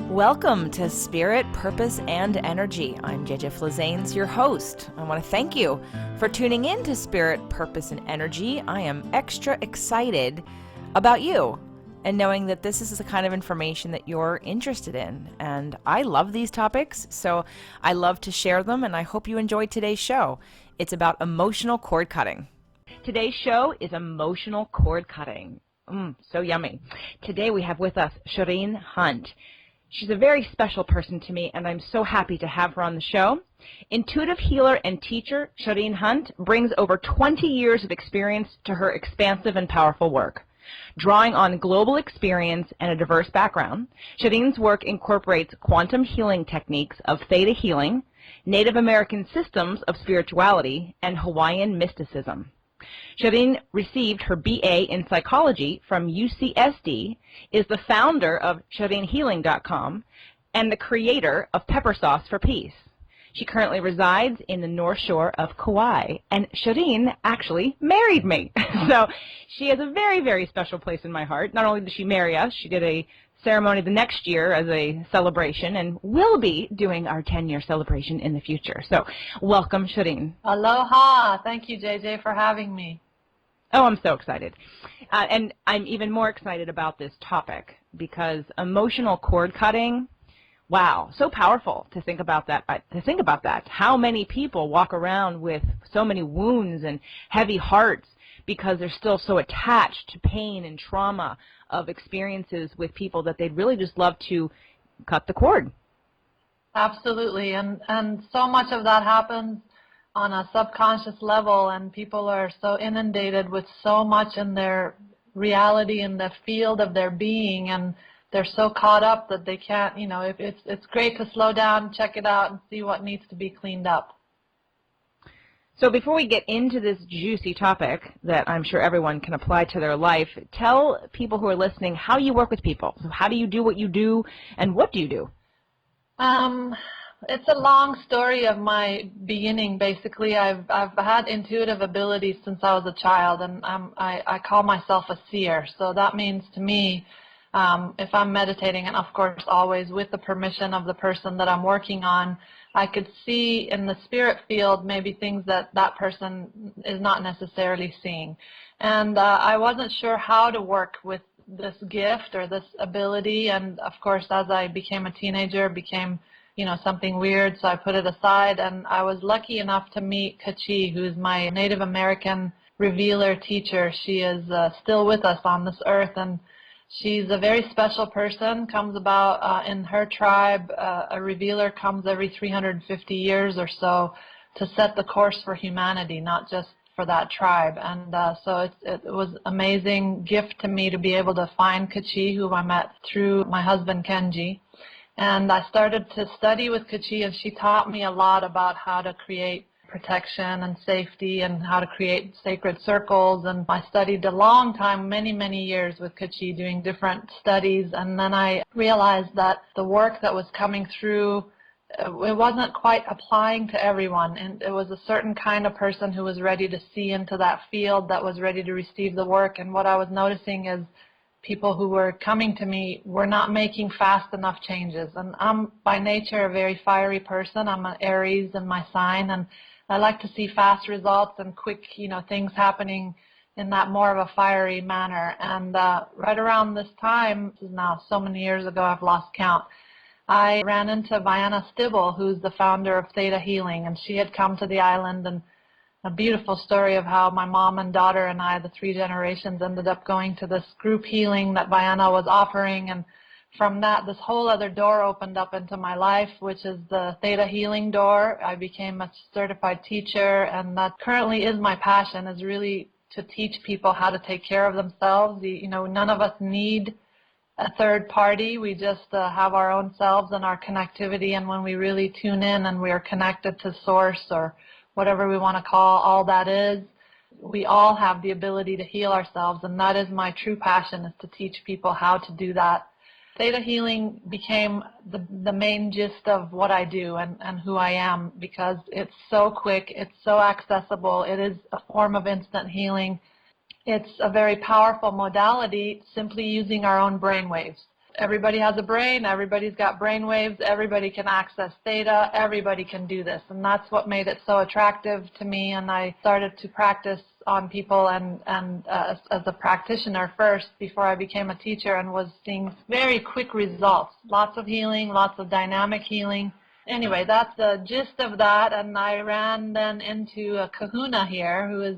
Welcome to Spirit, Purpose, and Energy. I'm JJ Flazanes, your host. I want to thank you for tuning in to Spirit, Purpose, and Energy. I am extra excited about you and knowing that this is the kind of information that you're interested in. And I love these topics, so I love to share them, and I hope you enjoyed today's show. It's about emotional cord cutting. Today's show is emotional cord cutting. So yummy. Today we have with us Shirin Hunt. She's a very special person to me, and I'm so happy to have her on the show. Intuitive healer and teacher Shirin Hunt brings over 20 years of experience to her expansive and powerful work. Drawing on global experience and a diverse background, Shirin's work incorporates quantum healing techniques of Theta Healing, Native American systems of spirituality, and Hawaiian mysticism. Shirin received her BA in psychology from UCSD, is the founder of ThetaHealing.com, and the creator of Pepper Sauce for Peace. She currently resides in the North Shore of Kaua'i, and Shirin actually married me. So she has a very, very special place in my heart. Not only did she marry us, she did a ceremony the next year as a celebration, and will be doing our 10-year celebration in the future. So welcome, Shirin. Aloha. Thank you, JJ, for having me. Oh, I'm so excited. And I'm even more excited about this topic because emotional cord cutting, wow, so powerful to think about that. How many people walk around with so many wounds and heavy hearts because they're still so attached to pain and trauma of experiences with people that they'd really just love to cut the cord. Absolutely, and so much of that happens on a subconscious level, and people are so inundated with so much in their reality, in the field of their being, and they're so caught up that they can't, it's great to slow down, check it out, and see what needs to be cleaned up. So before we get into this juicy topic that I'm sure everyone can apply to their life, tell people who are listening how you work with people. So how do you do what you do, and what do you do? It's a long story of my beginning, basically. I've had intuitive abilities since I was a child, and I call myself a seer. So that means to me, if I'm meditating, and of course always with the permission of the person that I'm working on, I could see in the spirit field maybe things that that person is not necessarily seeing. And I wasn't sure how to work with this gift or this ability, and of course as I became a teenager, it became something weird, so I put it aside, and I was lucky enough to meet Kaua'i, who's my Native American revealer teacher. She is still with us on this earth, and she's a very special person, comes about in her tribe. A revealer comes every 350 years or so to set the course for humanity, not just for that tribe. And so it was an amazing gift to me to be able to find Kaua'i, who I met through my husband Kenji. And I started to study with Kaua'i, and she taught me a lot about how to create protection and safety and how to create sacred circles. And I studied a long time, many, many years with Kaua'i, doing different studies. And then I realized that the work that was coming through, it wasn't quite applying to everyone. And it was a certain kind of person who was ready to see into that field, that was ready to receive the work. And what I was noticing is people who were coming to me were not making fast enough changes. And I'm by nature a very fiery person. I'm an Aries in my sign, and I like to see fast results and quick, things happening in that more of a fiery manner. And right around this time, this is now so many years ago, I've lost count, I ran into Vianna Stibal, who's the founder of Theta Healing, and she had come to the island, and a beautiful story of how my mom and daughter and I, the 3 generations, ended up going to this group healing that Vianna was offering. And from that, this whole other door opened up into my life, which is the Theta Healing door. I became a certified teacher, and that currently is my passion, is really to teach people how to take care of themselves. None of us need a third party. We just have our own selves and our connectivity, and when we really tune in and we are connected to source, or whatever we want to call all that is, we all have the ability to heal ourselves, and that is my true passion, is to teach people how to do that. Theta Healing became the main gist of what I do and who I am, because it's so quick, it's so accessible, it is a form of instant healing. It's a very powerful modality, simply using our own brain waves. everybody has a brain, everybody's got brain waves, everybody can access theta, everybody can do this. And that's what made it so attractive to me. And I started to practice on people and as a practitioner first before I became a teacher, and was seeing very quick results. Lots of healing, lots of dynamic healing. Anyway, that's the gist of that. And I ran then into a kahuna here, who is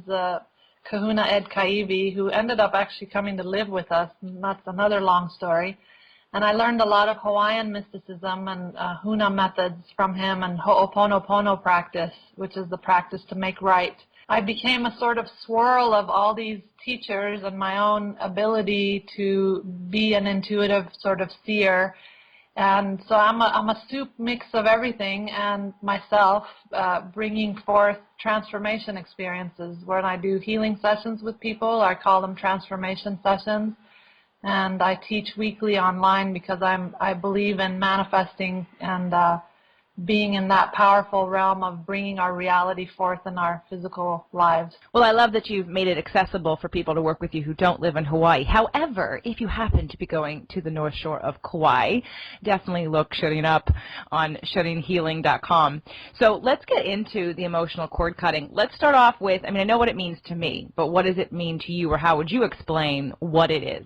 Kahuna Ed Kaiwi, who ended up actually coming to live with us, and that's another long story. And I learned a lot of Hawaiian mysticism and huna methods from him, and ho'oponopono practice, which is the practice to make right. I became a sort of swirl of all these teachers and my own ability to be an intuitive sort of seer. And so I'm a soup mix of everything, and myself bringing forth transformation experiences. When I do healing sessions with people, I call them transformation sessions, and I teach weekly online because I believe in manifesting and being in that powerful realm of bringing our reality forth in our physical lives. Well, I love that you've made it accessible for people to work with you who don't live in Hawaii. However, if you happen to be going to the North Shore of Kauai, definitely look Shirin up on ThetaHealing.com. So let's get into the emotional cord cutting. Let's start off with, I know what it means to me, but what does it mean to you, or how would you explain what it is?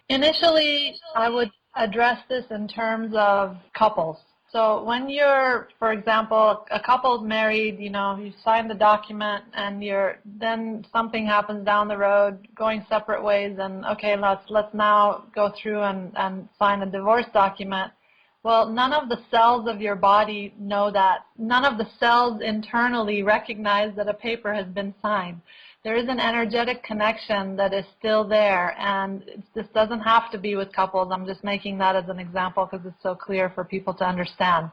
Initially, I would address this in terms of couples. So when you're, for example, a couple married, you sign the document, and then something happens down the road, going separate ways, and okay, let's now go through and sign a divorce document. Well, none of the cells of your body know that. None of the cells internally recognize that a paper has been signed. There is an energetic connection that is still there, and this doesn't have to be with couples. I'm just making that as an example because it's so clear for people to understand.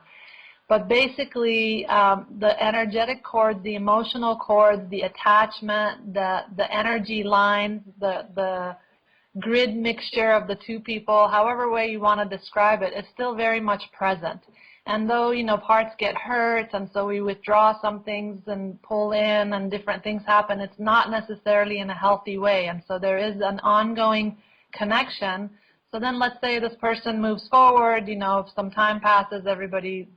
But basically, the energetic cords, the emotional cords, the attachment, the energy lines, the grid mixture of the two people, however way you want to describe it, is still very much present. And though, parts get hurt, and so we withdraw some things and pull in, and different things happen, it's not necessarily in a healthy way. And so there is an ongoing connection. So then let's say this person moves forward, if some time passes, everybody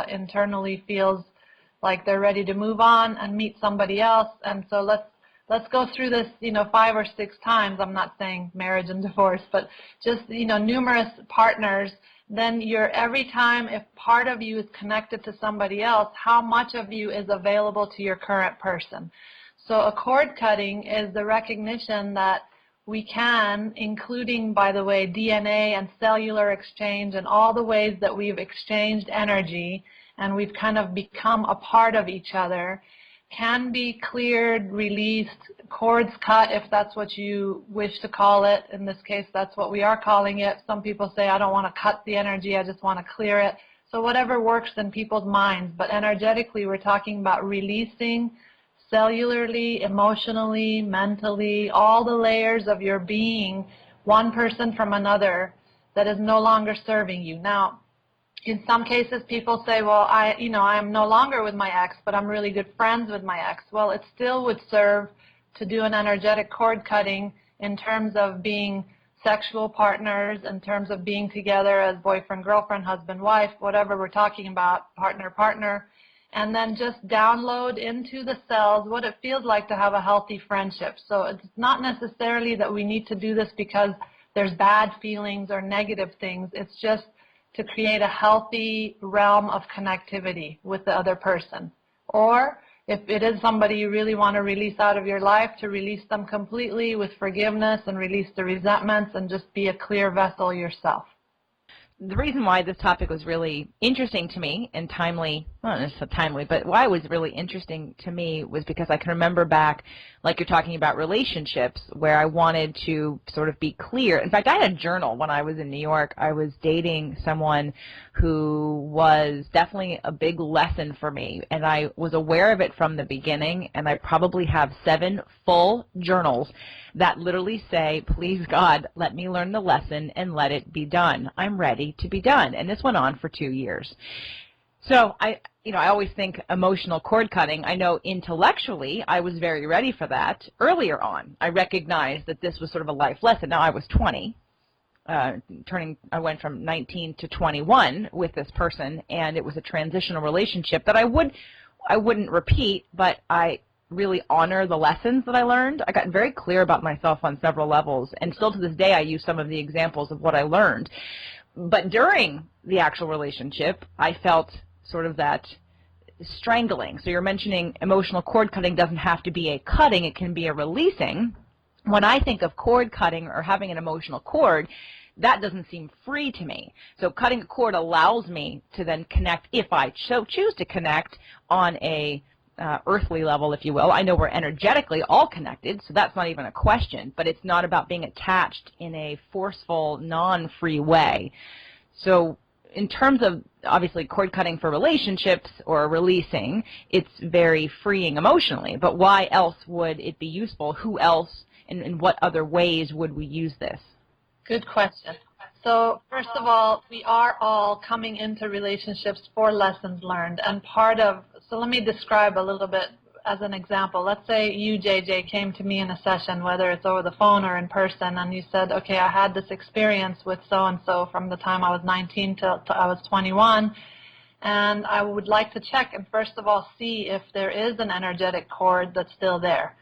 internally feels like they're ready to move on and meet somebody else. And so let's go through this, 5 or 6 times. I'm not saying marriage and divorce, but just, numerous partners. Then every time, if part of you is connected to somebody else, how much of you is available to your current person? So a cord cutting is the recognition that we can, including, by the way, DNA and cellular exchange and all the ways that we've exchanged energy and we've kind of become a part of each other, can be cleared, released, cords cut, if that's what you wish to call it. In this case, that's what we are calling it. Some people say, I don't want to cut the energy, I just want to clear it. So whatever works in people's minds. But energetically, we're talking about releasing cellularly, emotionally, mentally, all the layers of your being, one person from another, that is no longer serving you. Now, in some cases, people say, well, I'm no longer with my ex, but I'm really good friends with my ex. Well, it still would serve to do an energetic cord cutting in terms of being sexual partners, in terms of being together as boyfriend, girlfriend, husband, wife, whatever we're talking about, partner, and then just download into the cells what it feels like to have a healthy friendship. So it's not necessarily that we need to do this because there's bad feelings or negative things. It's just to create a healthy realm of connectivity with the other person. Or if it is somebody you really want to release out of your life, to release them completely with forgiveness and release the resentments and just be a clear vessel yourself. The reason why this topic was really interesting to me and timely, well, not so timely, but why it was really interesting to me was because I can remember back, like you're talking about relationships, where I wanted to sort of be clear. In fact, I had a journal when I was in New York. I was dating someone who was definitely a big lesson for me, and I was aware of it from the beginning, and I probably have 7 full journals that literally say, please God, let me learn the lesson and let it be done. I'm ready to be done. And this went on for 2 years. So I always think emotional cord cutting. I know intellectually I was very ready for that earlier on. I recognized that this was sort of a life lesson. Now I was 20. I went from 19 to 21 with this person, and it was a transitional relationship that I wouldn't repeat, but I really honor the lessons that I learned. I got very clear about myself on several levels, and still to this day I use some of the examples of what I learned. But during the actual relationship, I felt sort of that strangling. So you're mentioning emotional cord cutting doesn't have to be a cutting, it can be a releasing. When I think of cord cutting or having an emotional cord, that doesn't seem free to me. So cutting a cord allows me to then connect, if I so choose to connect, on a earthly level, if you will. I know we're energetically all connected, so that's not even a question, but it's not about being attached in a forceful, non-free way. So in terms of, obviously, cord cutting for relationships or releasing, it's very freeing emotionally, but why else would it be useful? Who else, and in what other ways would we use this? Good question. So first of all, we are all coming into relationships for lessons learned, and so let me describe a little bit as an example. Let's say you, JJ, came to me in a session, whether it's over the phone or in person, and you said, okay, I had this experience with so-and-so from the time I was 19 till I was 21, and I would like to check and first of all see if there is an energetic cord that's still there.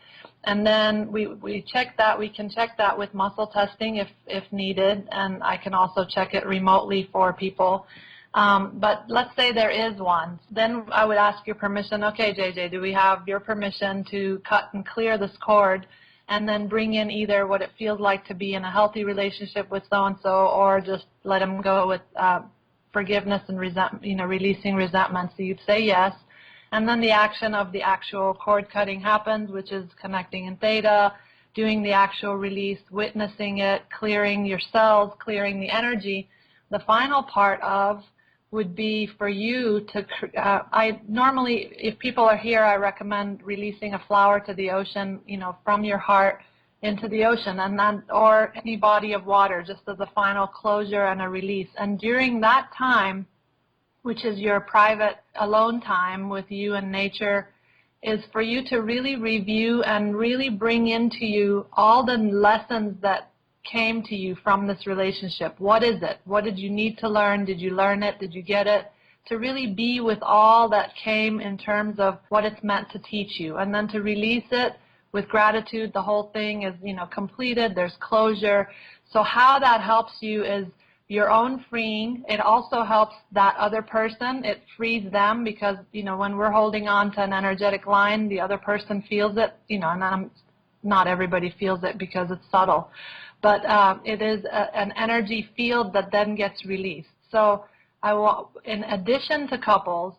And then we check that. We can check that with muscle testing if needed, and I can also check it remotely for people. But let's say there is one. Then I would ask your permission. Okay, JJ, do we have your permission to cut and clear this cord and then bring in either what it feels like to be in a healthy relationship with so-and-so, or just let them go with forgiveness and releasing resentment? So you'd say yes. And then the action of the actual cord cutting happens, which is connecting in theta, doing the actual release, witnessing it, clearing your cells, clearing the energy. The final part of would be for you to, I normally, if people are here, I recommend releasing a flower to the ocean, from your heart into the ocean, and then, or any body of water, just as a final closure and a release. And during that time, which is your private alone time with you and nature, is for you to really review and really bring into you all the lessons that came to you from this relationship. What is it? What did you need to learn? Did you learn it? Did you get it? To really be with all that came in terms of what it's meant to teach you, and then to release it with gratitude. The whole thing is, completed. There's closure. So how that helps you is your own freeing. It also helps that other person. It frees them because, when we're holding on to an energetic line, the other person feels it, and not everybody feels it because it's subtle. But it is an energy field that then gets released. So in addition to couples,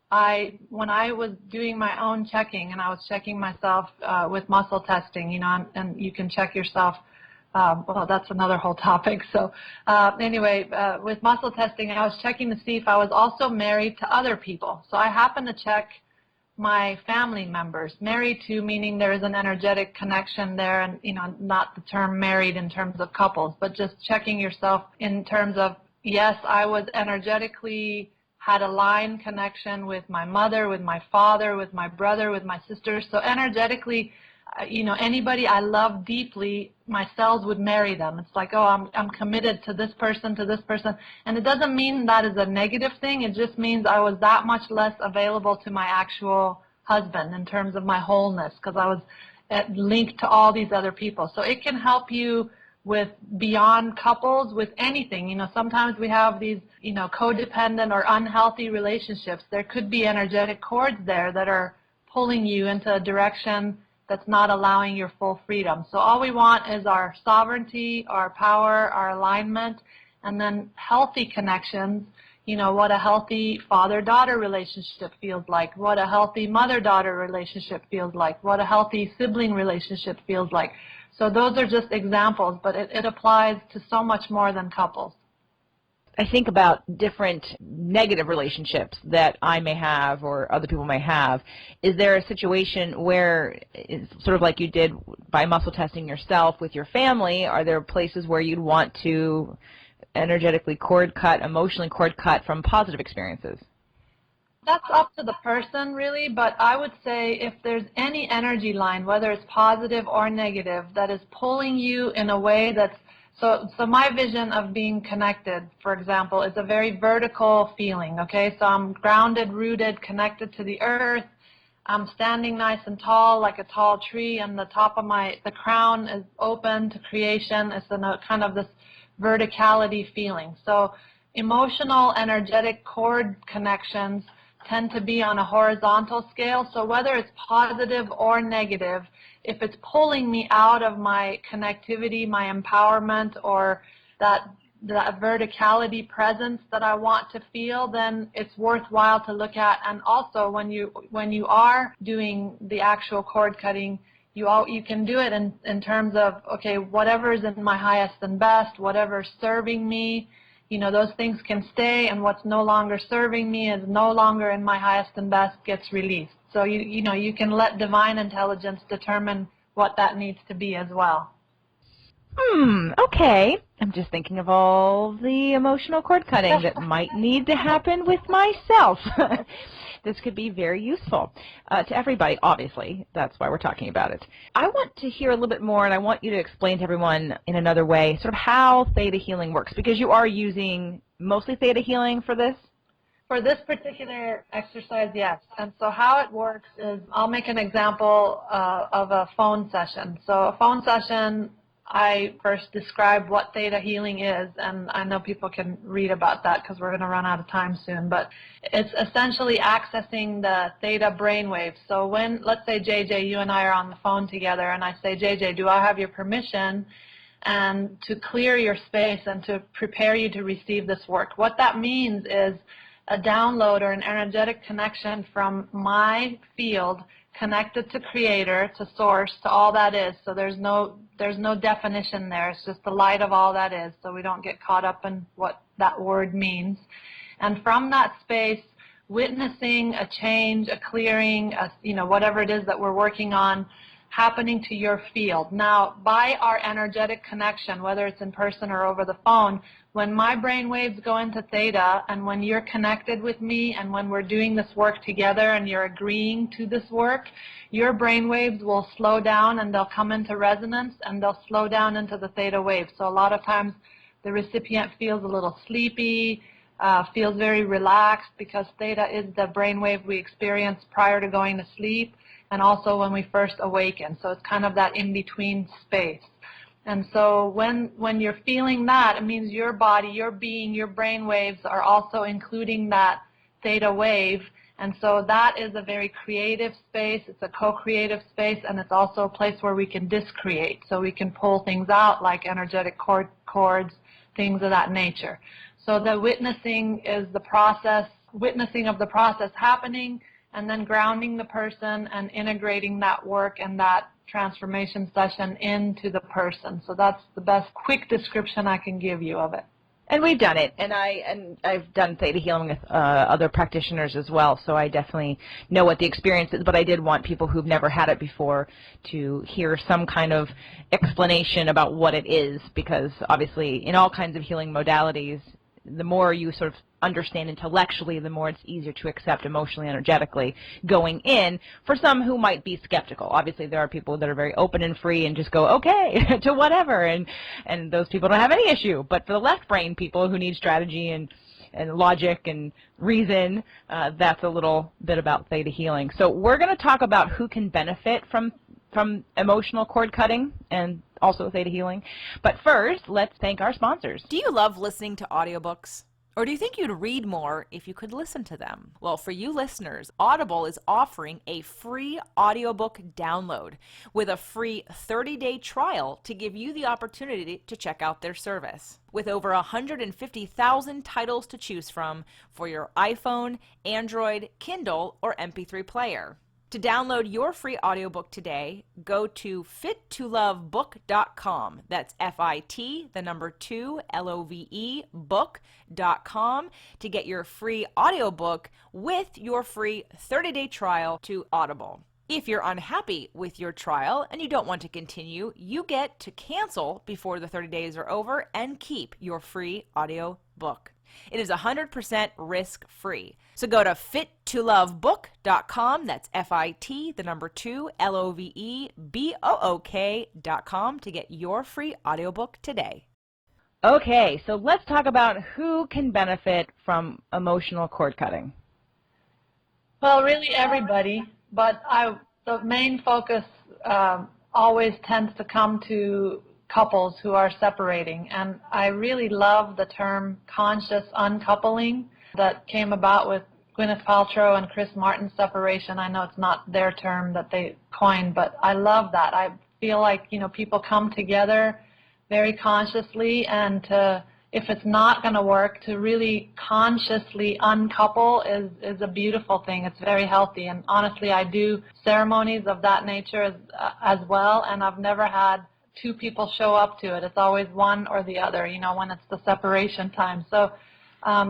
when I was doing my own checking, and I was checking myself with muscle testing, and you can check yourself. Well, that's another whole topic. So anyway, with muscle testing, I was checking to see if I was also married to other people. So I happened to check my family members. Married to, meaning there is an energetic connection there, and not the term married in terms of couples, but just checking yourself in terms of, yes, I was energetically had a line connection with my mother, with my father, with my brother, with my sister. So energetically, anybody I love deeply, my cells would marry them. It's like, oh, I'm committed to this person, and it doesn't mean that is a negative thing. It just means I was that much less available to my actual husband in terms of my wholeness, because I was linked to all these other people. So it can help you with beyond couples, with anything. Sometimes we have these, codependent or unhealthy relationships. There could be energetic cords there that are pulling you into a direction that's not allowing your full freedom. So all we want is our sovereignty, our power, our alignment, and then healthy connections. What a healthy father-daughter relationship feels like, what a healthy mother-daughter relationship feels like, what a healthy sibling relationship feels like. So those are just examples, but it applies to so much more than couples. I think about different negative relationships that I may have or other people may have. Is there a situation where, sort of like you did by muscle testing yourself with your family, are there places where you'd want to energetically cord cut, emotionally cord cut from positive experiences? That's up to the person, really, but I would say if there's any energy line, whether it's positive or negative, that is pulling you in a way that's So my vision of being connected, for example, is a very vertical feeling, okay? So I'm grounded, rooted, connected to the earth. I'm standing nice and tall, like a tall tree, and the top of the crown is open to creation. It's in a kind of this verticality feeling. So emotional, energetic cord connections tend to be on a horizontal scale. So whether it's positive or negative, if it's pulling me out of my connectivity, my empowerment, or that verticality presence that I want to feel, then it's worthwhile to look at. And also, when you are doing the actual cord cutting, you can do it in terms of, okay, whatever is in my highest and best, whatever's serving me, those things can stay, and what's no longer serving me is no longer in my highest and best gets released. So you can let divine intelligence determine what that needs to be as well. Okay. I'm just thinking of all the emotional cord cutting that might need to happen with myself. This could be very useful to everybody, obviously. That's why we're talking about it. I want to hear a little bit more, and I want you to explain to everyone in another way sort of how Theta Healing works, because you are using mostly Theta Healing for this. For this particular exercise, yes. And so how it works is, I'll make an example of a phone session. So a phone session, I first describe what Theta Healing is, and I know people can read about that because we're going to run out of time soon, but it's essentially accessing the Theta brainwaves. So when, let's say, JJ, you and I are on the phone together, and I say, JJ, do I have your permission and to clear your space and to prepare you to receive this work? What that means is a download or an energetic connection from my field connected to creator, to source, to all that is. So there's no definition there. It's just the light of all that is, so we don't get caught up in what that word means. And from that space, witnessing a change, a clearing, whatever it is that we're working on, happening to your field. Now, by our energetic connection, whether it's in person or over the phone, when my brain waves go into theta, and when you're connected with me, and when we're doing this work together and you're agreeing to this work, your brain waves will slow down and they'll come into resonance, and they'll slow down into the theta waves. So a lot of times the recipient feels a little sleepy, feels very relaxed, because theta is the brain wave we experience prior to going to sleep, and also when we first awaken. So it's kind of that in-between space. And so when you're feeling that, it means your body, your being, your brain waves are also including that theta wave. And so that is a very creative space. It's a co-creative space, and it's also a place where we can discreate. So we can pull things out like energetic cords, things of that nature. So the witnessing is the process, witnessing of the process happening, and then grounding the person and integrating that work and that transformation session into the person. So that's the best quick description I can give you of it. And we've done it, and I've done Theta Healing with other practitioners as well, so I definitely know what the experience is, but I did want people who've never had it before to hear some kind of explanation about what it is, because obviously in all kinds of healing modalities, the more you sort of understand intellectually, the more it's easier to accept emotionally, energetically going in. For some who might be skeptical, obviously there are people that are very open and free and just go, okay, to whatever, and those people don't have any issue. But for the left brain people who need strategy and logic and reason, that's a little bit about Theta Healing. So we're going to talk about who can benefit from emotional cord cutting and also Theta Healing. But first, let's thank our sponsors. Do you love listening to audiobooks? Or do you think you'd read more if you could listen to them? Well, for you listeners, Audible is offering a free audiobook download with a free 30-day trial to give you the opportunity to check out their service. With over 150,000 titles to choose from for your iPhone, Android, Kindle, or MP3 player. To download your free audiobook today, go to fit2lovebook.com. That's FIT, the number 2, LOVE, book.com to get your free audiobook with your free 30-day trial to Audible. If you're unhappy with your trial and you don't want to continue, you get to cancel before the 30 days are over and keep your free audiobook. It is 100% risk-free. So go to fit2lovebook.com, that's FIT, the number 2, LOVE, BOOK.com to get your free audiobook today. Okay, so let's talk about who can benefit from emotional cord cutting. Well, really everybody, but the main focus always tends to come to couples who are separating, and I really love the term conscious uncoupling that came about with Gwyneth Paltrow and Chris Martin's separation. I know it's not their term that they coined, but I love that. I feel like, people come together very consciously, and if it's not going to work, to really consciously uncouple is a beautiful thing. It's very healthy, and honestly, I do ceremonies of that nature as well, and I've never had two people show up to it. It's always one or the other, when it's the separation time. So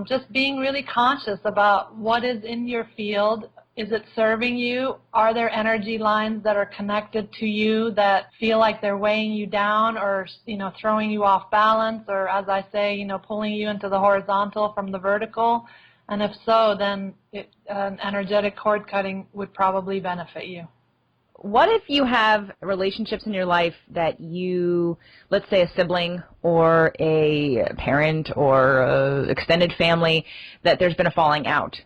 just being really conscious about what is in your field. Is it serving you? Are there energy lines that are connected to you that feel like they're weighing you down, or throwing you off balance, or, as I say, pulling you into the horizontal from the vertical? And if so, then an energetic cord cutting would probably benefit you. What if you have relationships in your life that you, let's say a sibling or a parent or a extended family, that there's been a falling out?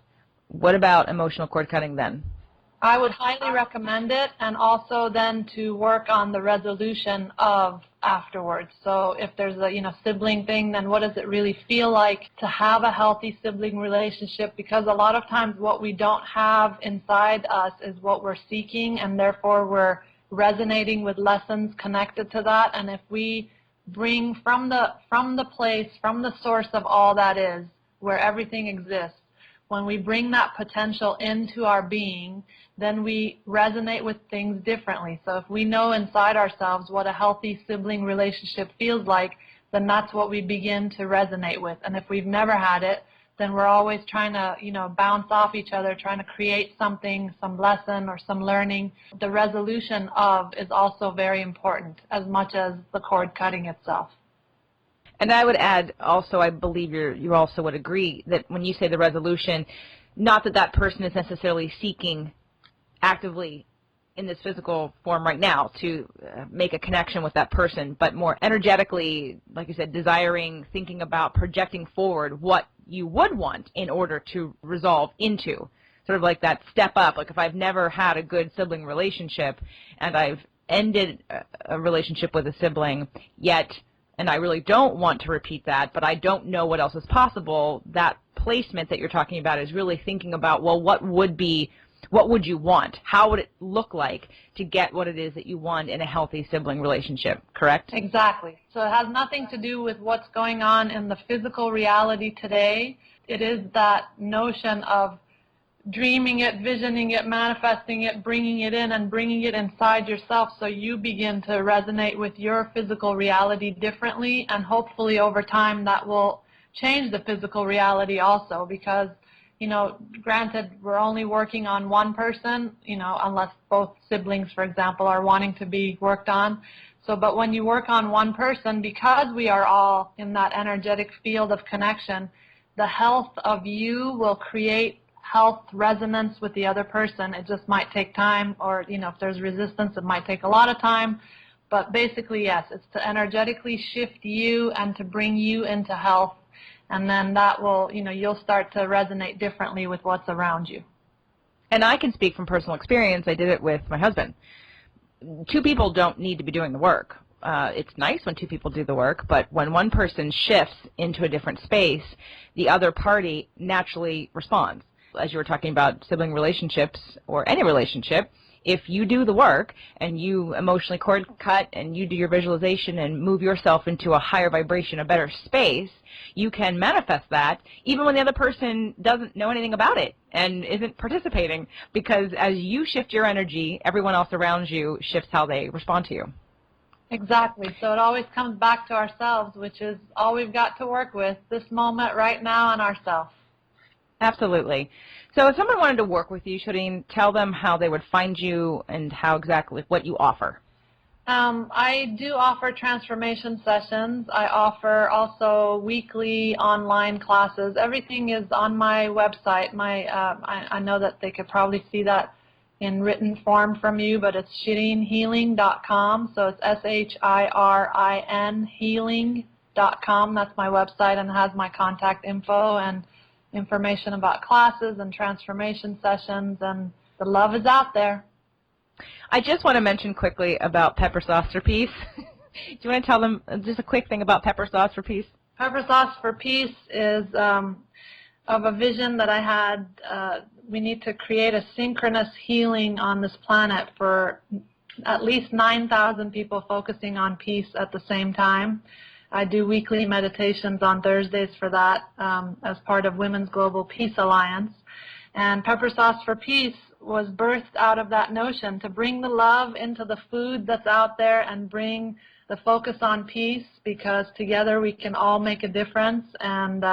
What about emotional cord cutting then? I would highly recommend it, and also then to work on the resolution of afterwards. So if there's a sibling thing, then what does it really feel like to have a healthy sibling relationship? Because a lot of times what we don't have inside us is what we're seeking, and therefore we're resonating with lessons connected to that. And if we bring from the place, from the source of all that is, where everything exists, when we bring that potential into our being, then we resonate with things differently. So if we know inside ourselves what a healthy sibling relationship feels like, then that's what we begin to resonate with. And if we've never had it, then we're always trying to, bounce off each other, trying to create something, some lesson or some learning. The resolution of is also very important, as much as the cord cutting itself. And I would add also, I believe you also would agree that when you say the resolution, not that that person is necessarily seeking actively in this physical form right now to make a connection with that person, but more energetically, like you said, desiring, thinking about, projecting forward what you would want in order to resolve into. Sort of like that step up. Like if I've never had a good sibling relationship and I've ended a relationship with a sibling, yet and I really don't want to repeat that, but I don't know what else is possible, that placement that you're talking about is really thinking about, well, what would you want? How would it look like to get what it is that you want in a healthy sibling relationship, correct? Exactly. So it has nothing to do with what's going on in the physical reality today. It is that notion of dreaming it, visioning it, manifesting it, bringing it in, and bringing it inside yourself, so you begin to resonate with your physical reality differently, and hopefully over time that will change the physical reality also, because granted, we're only working on one person, unless both siblings, for example, are wanting to be worked on. So, but when you work on one person, because we are all in that energetic field of connection, the health of you will create health resonance with the other person. It just might take time, or if there's resistance, it might take a lot of time. But basically, yes, it's to energetically shift you and to bring you into health, and then that will, you'll start to resonate differently with what's around you. And I can speak from personal experience. I did it with my husband. Two people don't need to be doing the work. It's nice when two people do the work, but when one person shifts into a different space, the other party naturally responds. As you were talking about sibling relationships or any relationship, if you do the work and you emotionally cord cut and you do your visualization and move yourself into a higher vibration, a better space, you can manifest that even when the other person doesn't know anything about it and isn't participating, because as you shift your energy, everyone else around you shifts how they respond to you. Exactly. So it always comes back to ourselves, which is all we've got to work with, this moment right now, and ourselves. Absolutely. So if someone wanted to work with you, Shirin, tell them how they would find you and how exactly what you offer. I do offer transformation sessions. I offer also weekly online classes. Everything is on my website. I know that they could probably see that in written form from you, but it's ShirinHealing.com. So it's SHIRIN healing.com. journey..com. That's my website, and it has my contact info and information about classes and transformation sessions, and the love is out there. I just want to mention quickly about pepper sauce for peace. Do you want to tell them just a quick thing about pepper sauce for peace? Pepper sauce for peace is of a vision that I had. We need to create a synchronous healing on this planet for at least 9,000 people focusing on peace at the same time. I do weekly meditations on Thursdays for that as part of Women's Global Peace Alliance. And Pepper Sauce for Peace was birthed out of that notion to bring the love into the food that's out there and bring the focus on peace, because together we can all make a difference. And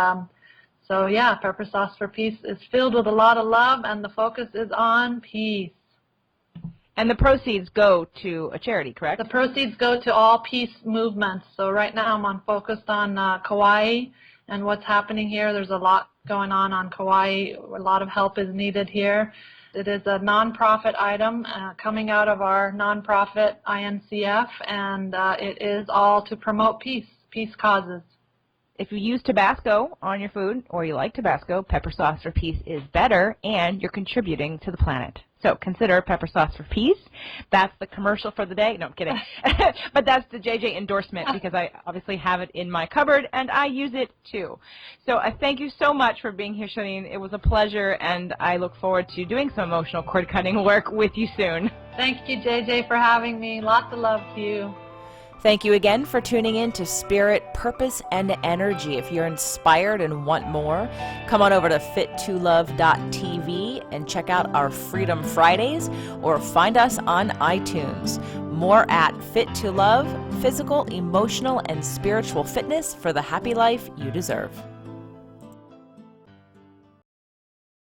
so yeah, Pepper Sauce for Peace is filled with a lot of love, and the focus is on peace. And the proceeds go to a charity, correct? The proceeds go to all peace movements. So right now I'm focused on Kaua'i and what's happening here. There's a lot going on Kaua'i. A lot of help is needed here. It is a nonprofit item coming out of our nonprofit INCF, and it is all to promote peace causes. If you use Tabasco on your food, or you like Tabasco, Pepper Sauce for Peace is better, and you're contributing to the planet. So consider Pepper Sauce for Peace. That's the commercial for the day. No, I'm kidding. But that's the JJ endorsement, because I obviously have it in my cupboard, and I use it too. So I thank you so much for being here, Shalane. It was a pleasure, and I look forward to doing some emotional cord cutting work with you soon. Thank you, JJ, for having me. Lots of love to you. Thank you again for tuning in to Spirit, Purpose, and Energy. If you're inspired and want more, come on over to fit2love.tv and check out our Freedom Fridays, or find us on iTunes. More at Fit to Love, physical, emotional, and spiritual fitness for the happy life you deserve.